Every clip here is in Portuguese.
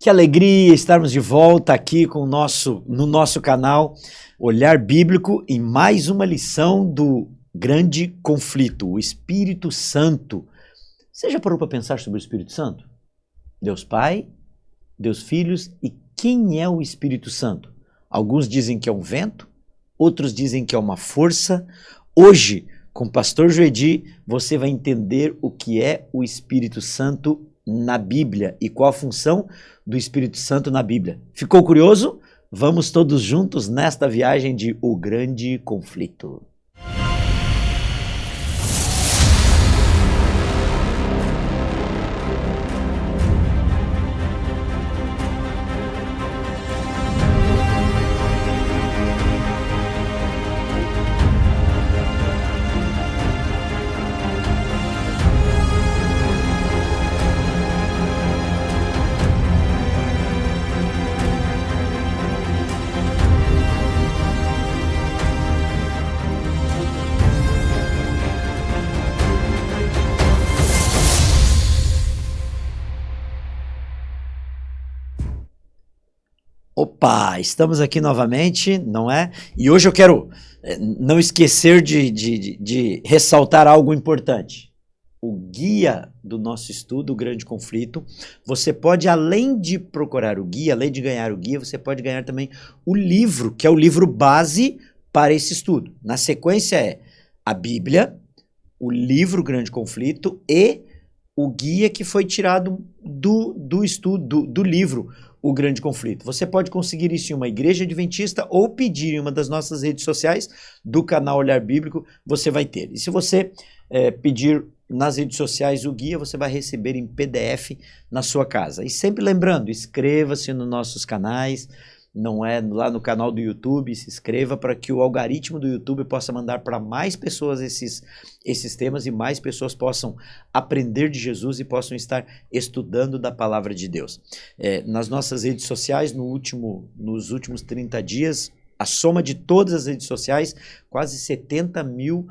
Que alegria estarmos de volta aqui no nosso canal Olhar Bíblico em mais uma lição do grande conflito, o Espírito Santo. Você já parou para pensar sobre o Espírito Santo? Deus Pai, Deus Filhos e quem é o Espírito Santo? Alguns dizem que é um vento, outros dizem que é uma força. Hoje, com o pastor Joedi, você vai entender o que é o Espírito Santo na Bíblia e qual a função do Espírito Santo na Bíblia. Ficou curioso? Vamos todos juntos nesta viagem de O Grande Conflito. Opa, estamos aqui novamente, não é? E hoje eu quero não esquecer de ressaltar algo importante. O guia do nosso estudo, O Grande Conflito, você pode, além de procurar o guia, além de ganhar o guia, você pode ganhar também o livro, que é o livro base para esse estudo. Na sequência é a Bíblia, o livro O Grande Conflito e o guia que foi tirado do estudo, do livro O Grande Conflito. Você pode conseguir isso em uma igreja adventista ou pedir em uma das nossas redes sociais do canal Olhar Bíblico, você vai ter. E se você pedir nas redes sociais o guia, você vai receber em PDF na sua casa. E sempre lembrando, inscreva-se nos nossos canais, não é lá no canal do YouTube, se inscreva para que o algoritmo do YouTube possa mandar para mais pessoas esses temas e mais pessoas possam aprender de Jesus e possam estar estudando da palavra de Deus. Nas nossas redes sociais, nos últimos 30 dias, a soma de todas as redes sociais, quase 70 mil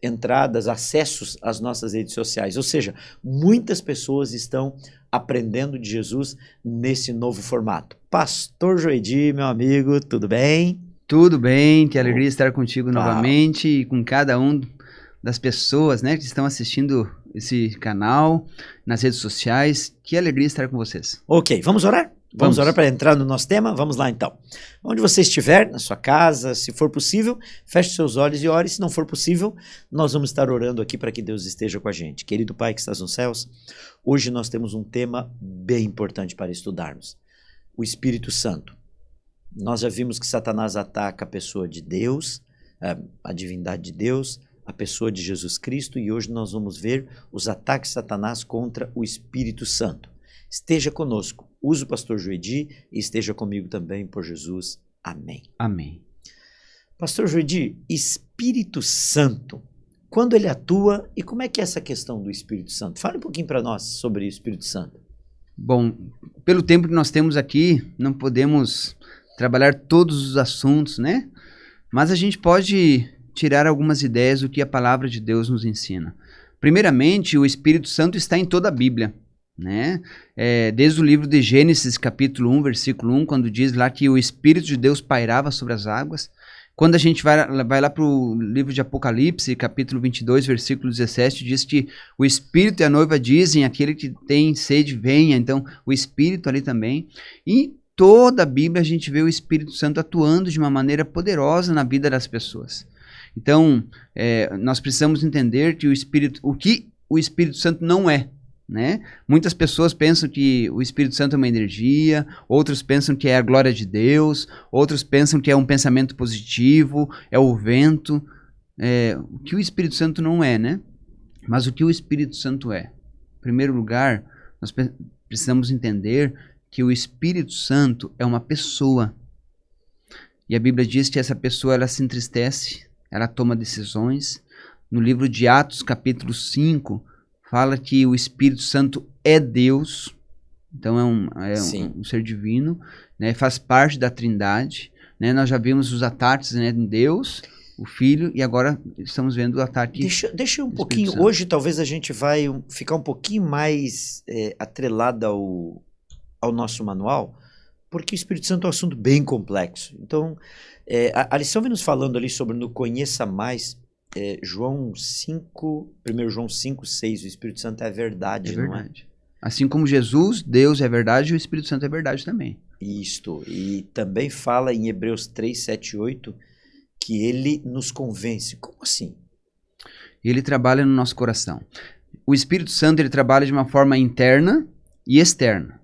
entradas, acessos às nossas redes sociais. Ou seja, muitas pessoas estão aprendendo de Jesus nesse novo formato. Pastor Joedi, meu amigo, tudo bem? Tudo bem, que alegria estar contigo novamente e com cada um das pessoas, né, que estão assistindo esse canal nas redes sociais. Que alegria estar com vocês. Ok, vamos orar? Vamos orar para entrar no nosso tema? Vamos lá então. Onde você estiver, na sua casa, se for possível, feche seus olhos e ore. Se não for possível, nós vamos estar orando aqui para que Deus esteja com a gente. Querido Pai que estás nos céus, hoje nós temos um tema bem importante para estudarmos. O Espírito Santo. Nós já vimos que Satanás ataca a pessoa de Deus, a divindade de Deus, a pessoa de Jesus Cristo, e hoje nós vamos ver os ataques de Satanás contra o Espírito Santo. Esteja conosco, use o pastor Joedi e esteja comigo também, por Jesus. Amém. Amém. Pastor Joedi, Espírito Santo, quando ele atua e como é que é essa questão do Espírito Santo? Fale um pouquinho para nós sobre o Espírito Santo. Bom, pelo tempo que nós temos aqui, não podemos trabalhar todos os assuntos, né? Mas a gente pode tirar algumas ideias do que a palavra de Deus nos ensina. Primeiramente, o Espírito Santo está em toda a Bíblia, né? Desde o livro de Gênesis, capítulo 1, versículo 1, quando diz lá que o Espírito de Deus pairava sobre as águas. Quando a gente vai lá para o livro de Apocalipse, capítulo 22, versículo 17, diz que o Espírito e a noiva dizem, aquele que tem sede, venha. Então, o Espírito ali também. E em toda a Bíblia a gente vê o Espírito Santo atuando de uma maneira poderosa na vida das pessoas. Então, nós precisamos entender que o que o Espírito Santo não é. Né? Muitas pessoas pensam que o Espírito Santo é uma energia, outros pensam que é a glória de Deus, outros pensam que é um pensamento positivo, é o vento. O que o Espírito Santo não é, né? Mas o que o Espírito Santo é? Em primeiro lugar, nós precisamos entender que o Espírito Santo é uma pessoa. E a Bíblia diz que essa pessoa ela se entristece, ela toma decisões. No livro de Atos, capítulo 5, fala que o Espírito Santo é Deus, então é um ser divino, né, faz parte da Trindade, né, nós já vimos os ataques, né, em Deus, o Filho, e agora estamos vendo o ataque. Deixa um pouquinho, hoje talvez a gente vai ficar um pouquinho mais atrelado ao nosso manual, porque o Espírito Santo é um assunto bem complexo. Então, a lição vem nos falando ali sobre no Conheça Mais, João 5, 1 João 5, 6, o Espírito Santo é a verdade, não é? Assim como Jesus, Deus é verdade, e o Espírito Santo é verdade também. Isto, e também fala em Hebreus 3, 7 e 8, que ele nos convence. Como assim? Ele trabalha no nosso coração. O Espírito Santo, ele trabalha de uma forma interna e externa.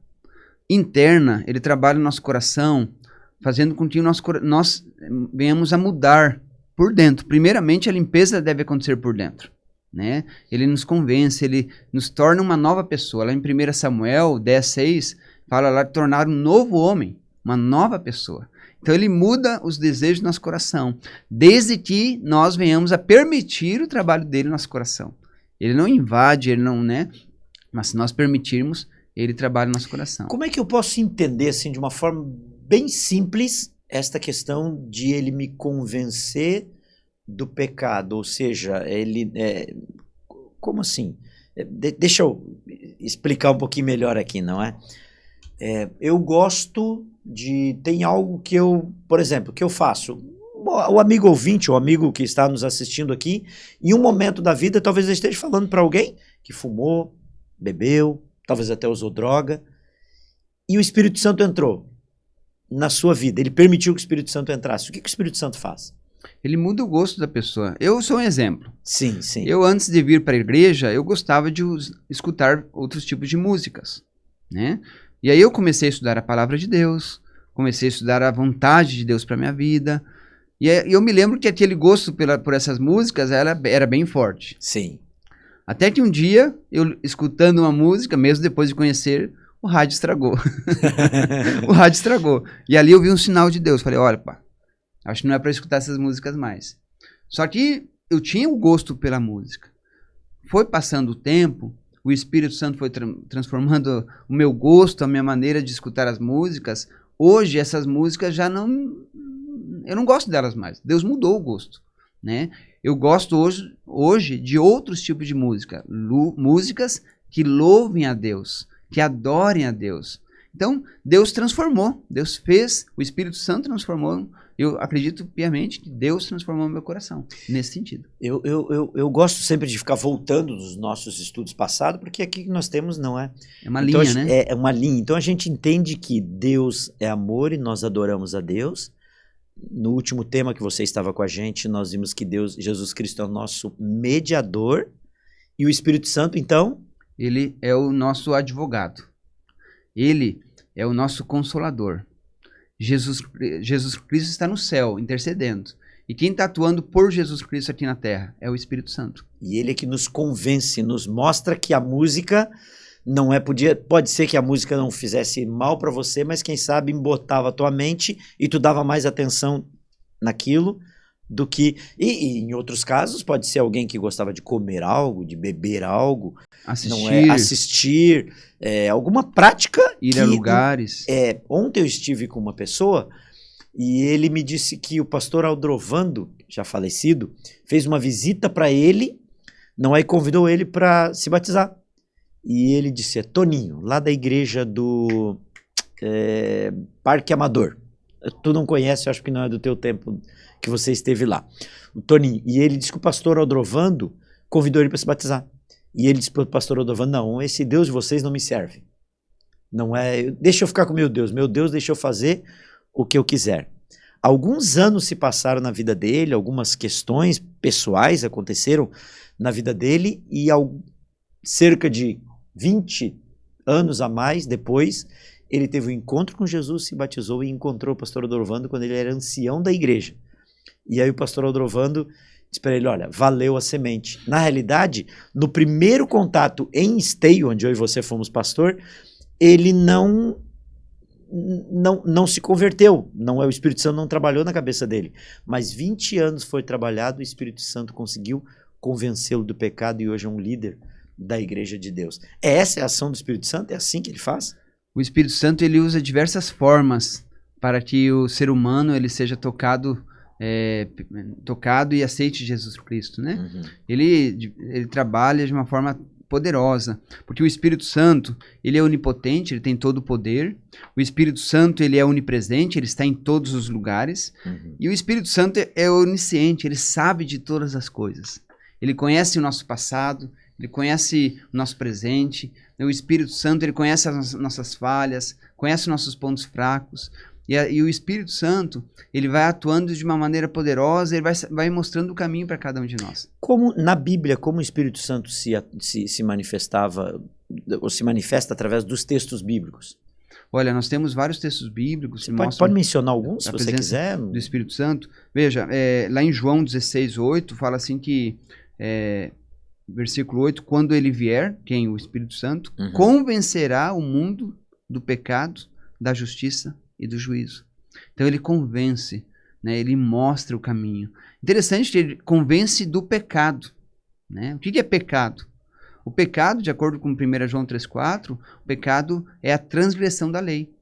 Interna, ele trabalha no nosso coração, fazendo com que nós venhamos a mudar por dentro. Primeiramente, a limpeza deve acontecer por dentro, né? Ele nos convence, ele nos torna uma nova pessoa. Lá em 1 Samuel 10, 6, fala lá de tornar um novo homem, uma nova pessoa. Então ele muda os desejos do nosso coração, desde que nós venhamos a permitir o trabalho dele no nosso coração. Ele não invade, ele não, né? Mas se nós permitirmos, ele trabalha no nosso coração. Como é que eu posso entender, assim, de uma forma bem simples, esta questão de ele me convencer do pecado? Ou seja, ele... como assim? Deixa eu explicar um pouquinho melhor aqui, não é? Eu gosto de... Tem algo que eu, por exemplo, que eu faço. O amigo ouvinte, o amigo que está nos assistindo aqui, em um momento da vida, talvez eu esteja falando para alguém que fumou, bebeu, talvez até usou droga, e o Espírito Santo entrou na sua vida. Ele permitiu que o Espírito Santo entrasse. O que o Espírito Santo faz? Ele muda o gosto da pessoa. Eu sou um exemplo. Sim, sim. Eu, antes de vir para a igreja, eu gostava de escutar outros tipos de músicas, né? E aí eu comecei a estudar a palavra de Deus, comecei a estudar a vontade de Deus para minha vida. E eu me lembro que aquele gosto por essas músicas era bem forte. Sim. Até que um dia, eu escutando uma música, mesmo depois de conhecer, o rádio estragou. O rádio estragou. E ali eu vi um sinal de Deus. Falei, olha, pá, acho que não é para escutar essas músicas mais. Só que eu tinha o gosto pela música. Foi passando o tempo, o Espírito Santo foi transformando o meu gosto, a minha maneira de escutar as músicas. Hoje, essas músicas já não... Eu não gosto delas mais. Deus mudou o gosto, né? Eu gosto hoje de outros tipos de música. Músicas que louvem a Deus, que adorem a Deus. Então, Deus transformou. Deus fez, o Espírito Santo transformou. Eu acredito piamente que Deus transformou o meu coração, nesse sentido. Eu gosto sempre de ficar voltando dos nossos estudos passados, porque aqui que nós temos não é... É uma então, linha, né? É uma linha. Então a gente entende que Deus é amor e nós adoramos a Deus. No último tema que você estava com a gente, nós vimos que Jesus Cristo é o nosso mediador e o Espírito Santo, então? Ele é o nosso advogado. Ele é o nosso consolador. Jesus Cristo está no céu, intercedendo. E quem está atuando por Jesus Cristo aqui na terra é o Espírito Santo. E ele é que nos convence, nos mostra que a música não é... Pode ser que a música não fizesse mal para você, mas quem sabe embotava a tua mente e tu dava mais atenção naquilo do que... E em outros casos pode ser alguém que gostava de comer algo, de beber algo, assistir, alguma prática. Ir a lugares. Ontem eu estive com uma pessoa e ele me disse que o pastor Aldrovando, já falecido, fez uma visita para ele, não é, e convidou ele para se batizar. E ele disse, Toninho, lá da igreja do Parque Amador. Tu não conhece, eu acho que não é do teu tempo que você esteve lá. O Toninho. E ele disse que o pastor Aldrovando convidou ele para se batizar. E ele disse para o pastor Aldrovando, não, esse Deus de vocês não me serve. Não é, deixa eu ficar com meu Deus deixa eu fazer o que eu quiser. Alguns anos se passaram na vida dele, algumas questões pessoais aconteceram na vida dele e cerca de 20 anos a mais depois, ele teve um encontro com Jesus, se batizou e encontrou o pastor Aldrovando quando ele era ancião da igreja. E aí o pastor Aldrovando disse para ele, olha, valeu a semente. Na realidade, no primeiro contato em Esteio, onde eu e você fomos pastor, ele não se converteu. O Espírito Santo não trabalhou na cabeça dele. Mas 20 anos foi trabalhado, o Espírito Santo conseguiu convencê-lo do pecado e hoje é um líder da igreja de Deus. Essa é a ação do Espírito Santo? É assim que ele faz? O Espírito Santo, ele usa diversas formas para que o ser humano ele seja tocado e aceite Jesus Cristo, né? Uhum. Ele trabalha de uma forma poderosa, porque o Espírito Santo, ele é onipotente, ele tem todo o poder. O Espírito Santo, ele é onipresente, ele está em todos os lugares. E o Espírito Santo é onisciente, ele sabe de todas as coisas. Ele conhece o nosso passado, ele conhece o nosso presente. O Espírito Santo, ele conhece as nossas falhas, conhece os nossos pontos fracos. E o Espírito Santo, ele vai atuando de uma maneira poderosa, ele vai mostrando o caminho para cada um de nós. Como na Bíblia, como o Espírito Santo se manifestava, ou se manifesta através dos textos bíblicos? Olha, nós temos vários textos bíblicos que Você pode mencionar alguns, se você quiser? Do Espírito Santo. Veja, lá em João 16:8, fala assim que, versículo 8, quando ele vier, quem? O Espírito Santo, convencerá o mundo do pecado, da justiça e do juízo. Então ele convence, né? Ele mostra o caminho. Interessante que ele convence do pecado, né? O que é pecado? O pecado, de acordo com 1 João 3,4, o pecado é a transgressão da lei.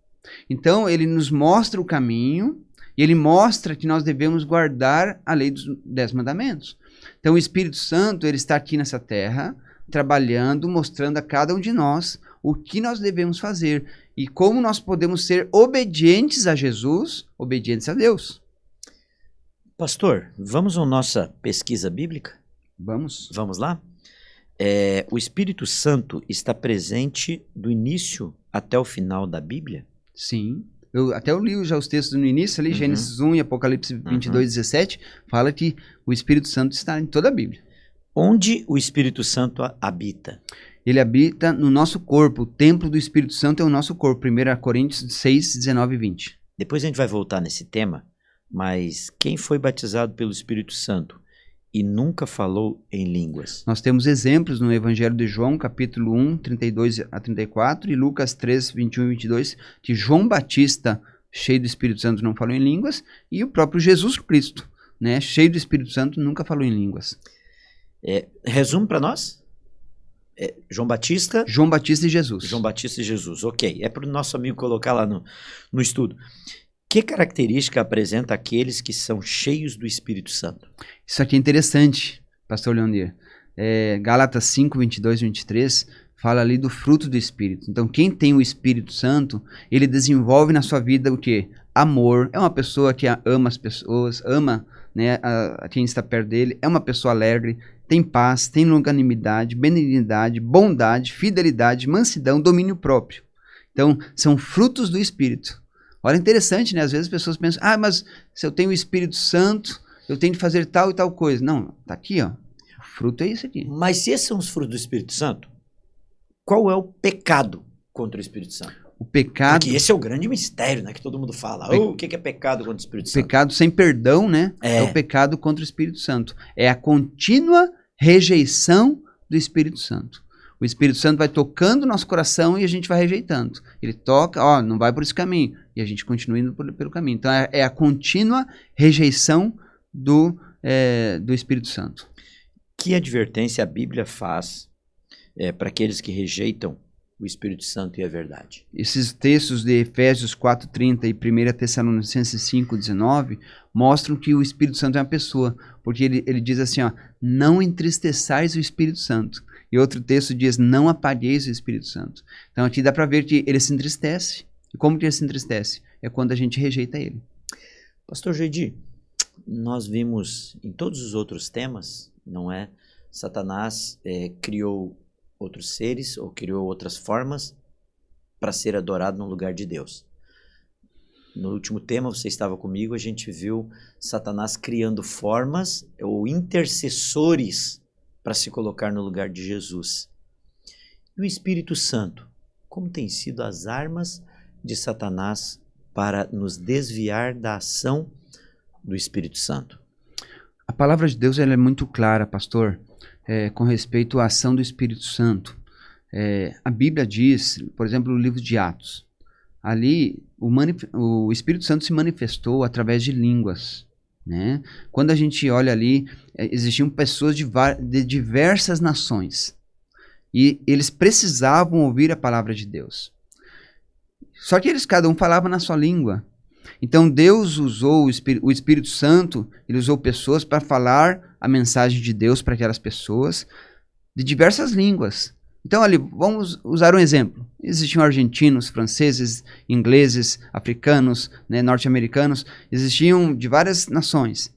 Então ele nos mostra o caminho e ele mostra que nós devemos guardar a lei dos 10 mandamentos. Então o Espírito Santo, ele está aqui nessa terra, trabalhando, mostrando a cada um de nós o que nós devemos fazer e como nós podemos ser obedientes a Jesus, obedientes a Deus. Pastor, vamos à nossa pesquisa bíblica? Vamos. Vamos lá? O Espírito Santo está presente do início até o final da Bíblia? Sim. Eu li já os textos no início, ali, Gênesis 1 e Apocalipse 22:17, fala que o Espírito Santo está em toda a Bíblia. Onde o Espírito Santo habita? Ele habita no nosso corpo. O templo do Espírito Santo é o nosso corpo. 1 Coríntios 6:19 e 20. Depois a gente vai voltar nesse tema, mas quem foi batizado pelo Espírito Santo e nunca falou em línguas? Nós temos exemplos no Evangelho de João, capítulo 1, 32 a 34, e Lucas 3, 21 e 22, que João Batista, cheio do Espírito Santo, não falou em línguas, e o próprio Jesus Cristo, né, cheio do Espírito Santo, nunca falou em línguas. Resumo para nós? João Batista e Jesus. João Batista e Jesus, ok. É para o nosso amigo colocar lá no estudo. Que característica apresenta aqueles que são cheios do Espírito Santo? Isso aqui é interessante, pastor Leonir. Gálatas 5, 22 e 23 fala ali do fruto do Espírito. Então, quem tem o Espírito Santo, ele desenvolve na sua vida o quê? Amor. É uma pessoa que ama as pessoas, ama, né, a quem está perto dele. É uma pessoa alegre, tem paz, tem longanimidade, benignidade, bondade, fidelidade, mansidão, domínio próprio. Então, são frutos do Espírito. Olha, interessante, né? Às vezes as pessoas pensam, mas se eu tenho o Espírito Santo, eu tenho de fazer tal e tal coisa. Não, tá aqui, ó. O fruto é isso aqui. Mas se esses são os frutos do Espírito Santo, qual é o pecado contra o Espírito Santo? O pecado... Porque esse é o grande mistério, né? Que todo mundo fala. O que é pecado contra o Espírito Santo? Pecado sem perdão, né? É o pecado contra o Espírito Santo. É a contínua rejeição do Espírito Santo. O Espírito Santo vai tocando o nosso coração e a gente vai rejeitando. Ele toca, não vai por esse caminho. E a gente continua indo pelo caminho. Então é a contínua rejeição do Espírito Santo. Que advertência a Bíblia faz para aqueles que rejeitam o Espírito Santo e a verdade? Esses textos de Efésios 4:30 e 1 Tessalonicenses 5:19 mostram que o Espírito Santo é uma pessoa. Porque ele diz assim, não entristeçais o Espírito Santo. E outro texto diz, não apagueis o Espírito Santo. Então aqui dá para ver que ele se entristece. E como que ele se entristece? É quando a gente rejeita ele. Pastor Joedi, nós vimos em todos os outros temas, não é? Satanás criou outros seres ou criou outras formas para ser adorado no lugar de Deus. No último tema, você estava comigo, a gente viu Satanás criando formas ou intercessores para se colocar no lugar de Jesus. E o Espírito Santo, como tem sido as armas de Satanás para nos desviar da ação do Espírito Santo? A palavra de Deus ela é muito clara, pastor, com respeito à ação do Espírito Santo. A Bíblia diz, por exemplo, no livro de Atos, ali o Espírito Santo se manifestou através de línguas. Né? Quando a gente olha ali, existiam pessoas de diversas nações e eles precisavam ouvir a palavra de Deus. Só que cada um falava na sua língua. Então Deus usou o Espírito Santo, ele usou pessoas para falar a mensagem de Deus para aquelas pessoas de diversas línguas. Então, ali, vamos usar um exemplo. Existiam argentinos, franceses, ingleses, africanos, né, norte-americanos, existiam de várias nações.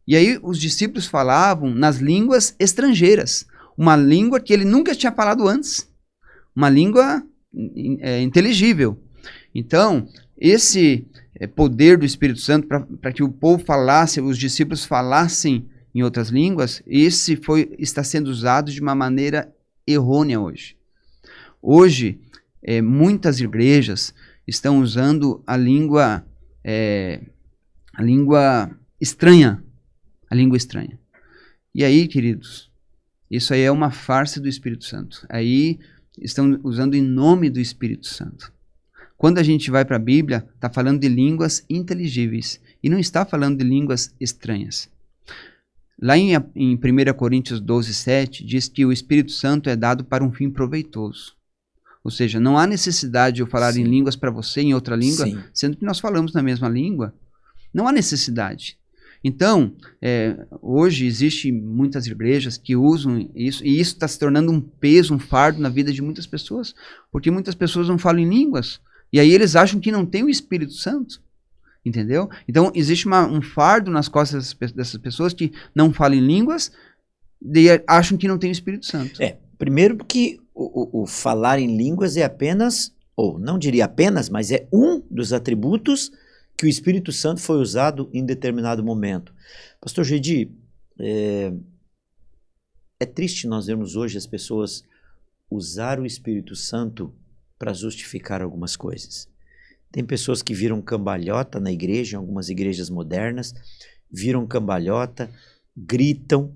E aí os discípulos falavam nas línguas estrangeiras, uma língua que ele nunca tinha falado antes, uma língua inteligível. Então, esse poder do Espírito Santo para que o povo falasse, os discípulos falassem em outras línguas, está sendo usado de uma maneira errônea hoje. Hoje, muitas igrejas estão usando a língua estranha. A língua estranha. E aí, queridos, isso aí é uma farsa do Espírito Santo. Aí estão usando em nome do Espírito Santo. Quando a gente vai para a Bíblia, está falando de línguas inteligíveis e não está falando de línguas estranhas. Lá em 1 Coríntios 12:7, diz que o Espírito Santo é dado para um fim proveitoso. Ou seja, não há necessidade de eu falar em línguas para você, em outra língua, sendo que nós falamos na mesma língua. Não há necessidade. Então, hoje existem muitas igrejas que usam isso, e isso está se tornando um peso, um fardo na vida de muitas pessoas, porque muitas pessoas não falam em línguas, e aí eles acham que não tem o Espírito Santo, entendeu? Então, existe um fardo nas costas dessas pessoas que não falam em línguas, e acham que não tem o Espírito Santo. Primeiro porque o falar em línguas é apenas, ou não diria apenas, mas é um dos atributos que o Espírito Santo foi usado em determinado momento. Pastor Gedi, é triste nós vermos hoje as pessoas usar o Espírito Santo para justificar algumas coisas. Tem pessoas que viram cambalhota na igreja, em algumas igrejas modernas, viram cambalhota, gritam,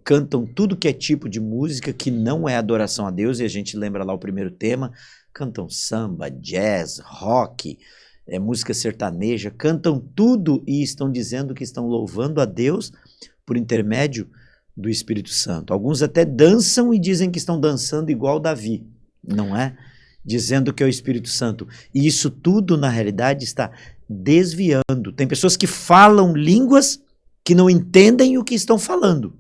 cantam tudo que é tipo de música que não é adoração a Deus, e a gente lembra lá o primeiro tema, cantam samba, jazz, rock, música sertaneja, cantam tudo e estão dizendo que estão louvando a Deus por intermédio do Espírito Santo. Alguns até dançam e dizem que estão dançando igual Davi, não é? Dizendo que é o Espírito Santo. E isso tudo, na realidade, está desviando. Tem pessoas que falam línguas que não entendem o que estão falando.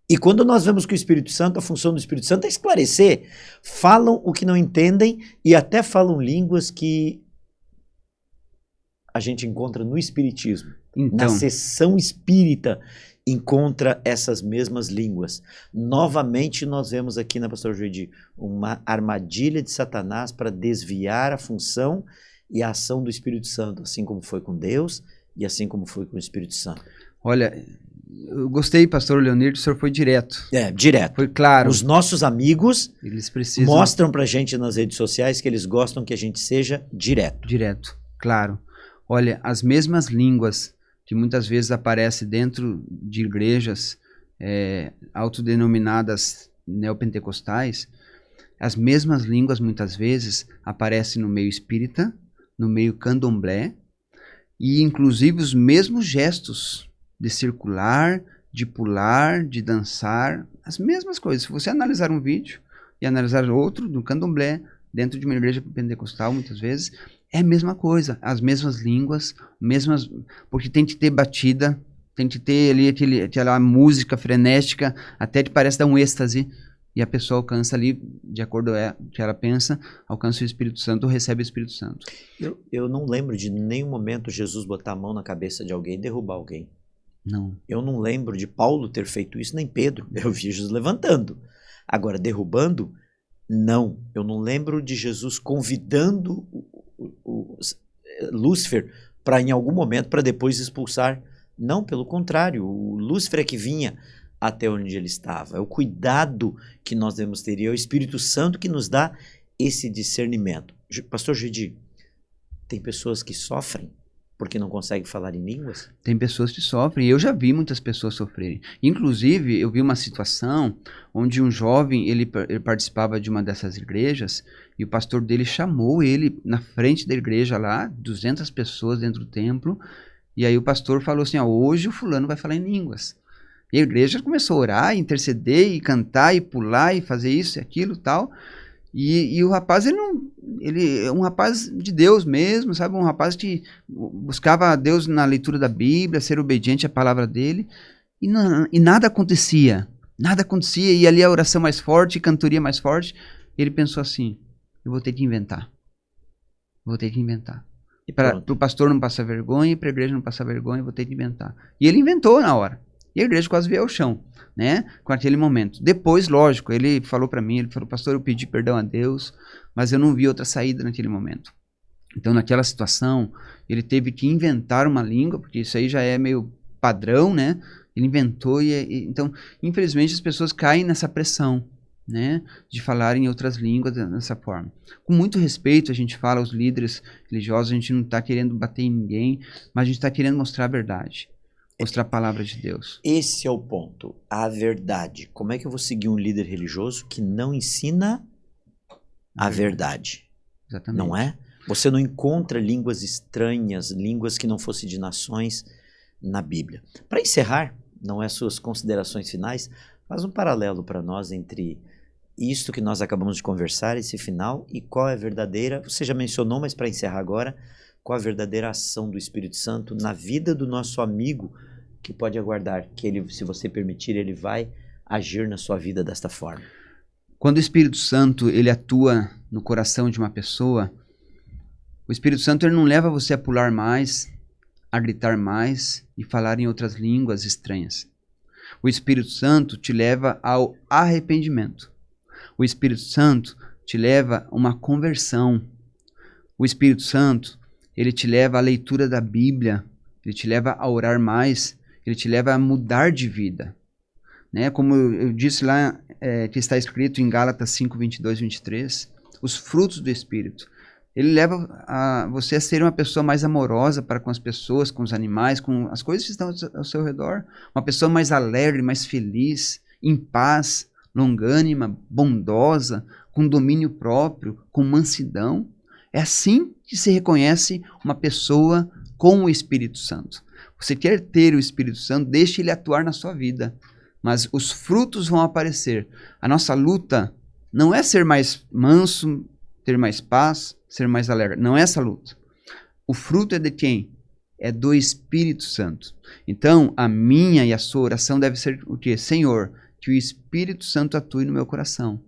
E quando nós vemos que o Espírito Santo, a função do Espírito Santo é esclarecer, falam o que não entendem e até falam línguas que a gente encontra no Espiritismo. Então, na seção espírita, encontra essas mesmas línguas. Novamente, nós vemos aqui na Pastor Gedi uma armadilha de Satanás para desviar a função e a ação do Espírito Santo, assim como foi com Deus e assim como foi com o Espírito Santo. Olha, eu gostei, pastor Leonir, o senhor foi direto. Direto. Foi claro. Os nossos amigos eles precisam... mostram pra gente nas redes sociais que eles gostam que a gente seja direto. Direto, claro. Olha, as mesmas línguas que muitas vezes aparecem dentro de igrejas autodenominadas neopentecostais, as mesmas línguas muitas vezes aparecem no meio espírita, no meio candomblé, e inclusive os mesmos gestos de circular, de pular, de dançar, as mesmas coisas. Se você analisar um vídeo e analisar outro do candomblé, dentro de uma igreja pentecostal, muitas vezes, é a mesma coisa, as mesmas línguas, porque tem que ter batida, tem que ter ali aquela música frenética, até que parece dar um êxtase, e a pessoa alcança ali, de acordo com o que ela pensa, alcança o Espírito Santo ou recebe o Espírito Santo. Eu não lembro de nenhum momento Jesus botar a mão na cabeça de alguém e derrubar alguém. Não. Eu não lembro de Paulo ter feito isso, nem Pedro. Eu vi Jesus levantando. Agora, derrubando, não. Eu não lembro de Jesus convidando o Lúcifer para em algum momento, para depois expulsar. Não, pelo contrário. O Lúcifer é que vinha até onde ele estava. É o cuidado que nós devemos ter. E é o Espírito Santo que nos dá esse discernimento. Pastor Gedi, tem pessoas que sofrem porque não conseguem falar em línguas? Tem pessoas que sofrem, e eu já vi muitas pessoas sofrerem. Inclusive, eu vi uma situação onde um jovem, ele participava de uma dessas igrejas, e o pastor dele chamou ele na frente da igreja lá, 200 pessoas dentro do templo, e aí o pastor falou assim, hoje o fulano vai falar em línguas. E a igreja começou a orar, interceder, e cantar, e pular, e fazer isso e aquilo e tal. E o rapaz, ele é um rapaz de Deus mesmo, sabe? Um rapaz que buscava a Deus na leitura da Bíblia, ser obediente à palavra dele, e nada acontecia. Nada acontecia, e ali a oração mais forte, cantoria mais forte. Ele pensou assim, eu vou ter que inventar. Vou ter que inventar. Para o pastor não passar vergonha, para a igreja não passar vergonha, vou ter que inventar. E ele inventou na hora. E a igreja quase veio ao chão, né? Com aquele momento. Depois, lógico, ele falou para mim, ele falou, pastor, eu pedi perdão a Deus, mas eu não vi outra saída naquele momento. Então, naquela situação, ele teve que inventar uma língua, porque isso aí já é meio padrão, né? Ele inventou então, infelizmente, as pessoas caem nessa pressão, né? De falar em outras línguas dessa forma. Com muito respeito, a gente fala aos líderes religiosos, a gente não está querendo bater em ninguém, mas a gente está querendo mostrar a verdade, mostrar a palavra de Deus. Esse é o ponto, a verdade. Como é que eu vou seguir um líder religioso que não ensina a verdade? Exatamente. Não é? Você não encontra línguas estranhas, línguas que não fossem de nações na Bíblia. Para encerrar, não é suas considerações finais, faz um paralelo para nós entre isto que nós acabamos de conversar, esse final, e qual é a verdadeira, você já mencionou, mas para encerrar agora, qual a verdadeira ação do Espírito Santo na vida do nosso amigo, que pode aguardar que ele, se você permitir, ele vai agir na sua vida desta forma. Quando o Espírito Santo ele atua no coração de uma pessoa, o Espírito Santo ele não leva você a pular mais, a gritar mais e falar em outras línguas estranhas. O Espírito Santo te leva ao arrependimento. O Espírito Santo te leva a uma conversão. O Espírito Santo ele te leva à leitura da Bíblia, ele te leva a orar mais, ele te leva a mudar de vida. Né? Como eu disse lá, que está escrito em Gálatas 5, 22, 23, os frutos do Espírito. Ele leva você a ser uma pessoa mais amorosa para com as pessoas, com os animais, com as coisas que estão ao seu redor. Uma pessoa mais alegre, mais feliz, em paz, longânima, bondosa, com domínio próprio, com mansidão. É assim que se reconhece uma pessoa com o Espírito Santo. Você quer ter o Espírito Santo, deixe ele atuar na sua vida. Mas os frutos vão aparecer. A nossa luta não é ser mais manso, ter mais paz, ser mais alegre. Não é essa a luta. O fruto é de quem? É do Espírito Santo. Então, a minha e a sua oração deve ser o quê? Senhor, que o Espírito Santo atue no meu coração.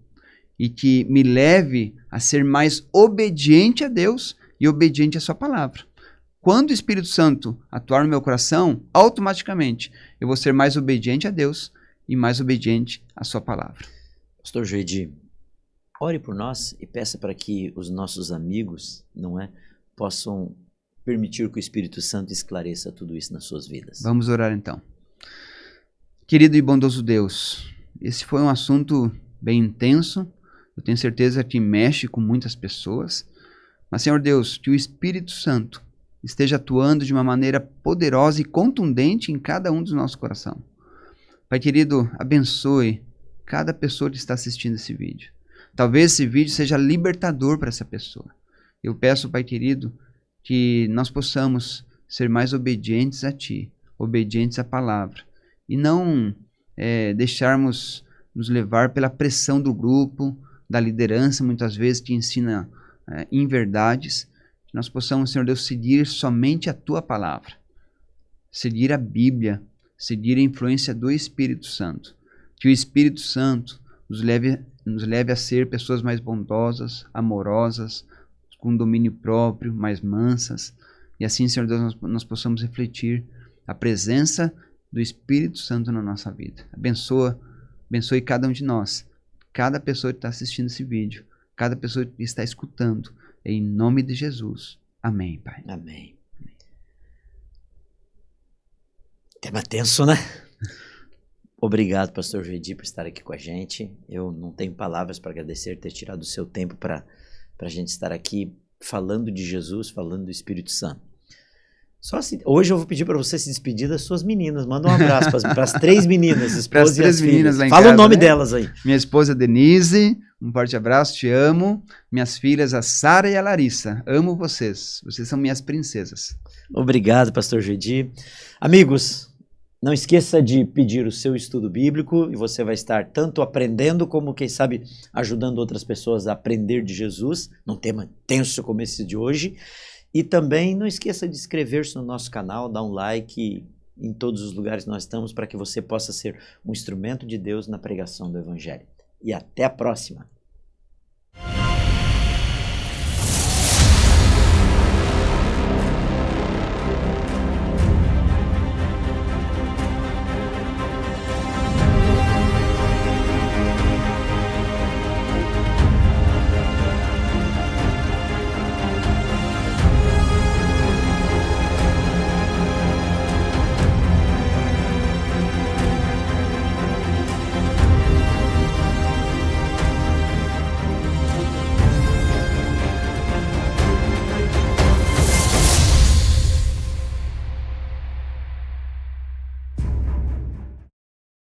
E que me leve a ser mais obediente a Deus e obediente à sua palavra. Quando o Espírito Santo atuar no meu coração, automaticamente eu vou ser mais obediente a Deus e mais obediente à sua palavra. Pastor Joedi, ore por nós e peça para que os nossos amigos, não é, possam permitir que o Espírito Santo esclareça tudo isso nas suas vidas. Vamos orar então. Querido e bondoso Deus, esse foi um assunto bem intenso, eu tenho certeza que mexe com muitas pessoas, mas Senhor Deus, que o Espírito Santo esteja atuando de uma maneira poderosa e contundente em cada um dos nossos corações. Pai querido, abençoe cada pessoa que está assistindo esse vídeo. Talvez esse vídeo seja libertador para essa pessoa. Eu peço, Pai querido, que nós possamos ser mais obedientes a Ti, obedientes à palavra, e não deixarmos nos levar pela pressão do grupo, da liderança, muitas vezes, que ensina inverdades. Que nós possamos, Senhor Deus, seguir somente a Tua palavra, seguir a Bíblia, seguir a influência do Espírito Santo. Que o Espírito Santo nos leve a ser pessoas mais bondosas, amorosas, com domínio próprio, mais mansas. E assim, Senhor Deus, nós possamos refletir a presença do Espírito Santo na nossa vida. Abençoe cada um de nós, cada pessoa que está assistindo esse vídeo, cada pessoa que está escutando. Em nome de Jesus. Amém, Pai. Amém. Tema tenso, né? Obrigado, pastor Joedi, por estar aqui com a gente. Eu não tenho palavras para agradecer ter tirado o seu tempo para a gente estar aqui falando de Jesus, falando do Espírito Santo. Hoje eu vou pedir para você se despedir das suas meninas. Manda um abraço para as 3 meninas, esposa e as filhas. Lá em Fala casa, o nome né? delas aí. Minha esposa Denise, um forte abraço, te amo. Minhas filhas, a Sara e a Larissa, amo vocês. Vocês são minhas princesas. Obrigado, pastor Joedi. Amigos, não esqueça de pedir o seu estudo bíblico e você vai estar tanto aprendendo como, quem sabe, ajudando outras pessoas a aprender de Jesus, num tema tenso como esse de hoje. E também não esqueça de inscrever-se no nosso canal, dar um like em todos os lugares que nós estamos, para que você possa ser um instrumento de Deus na pregação do Evangelho. E até a próxima!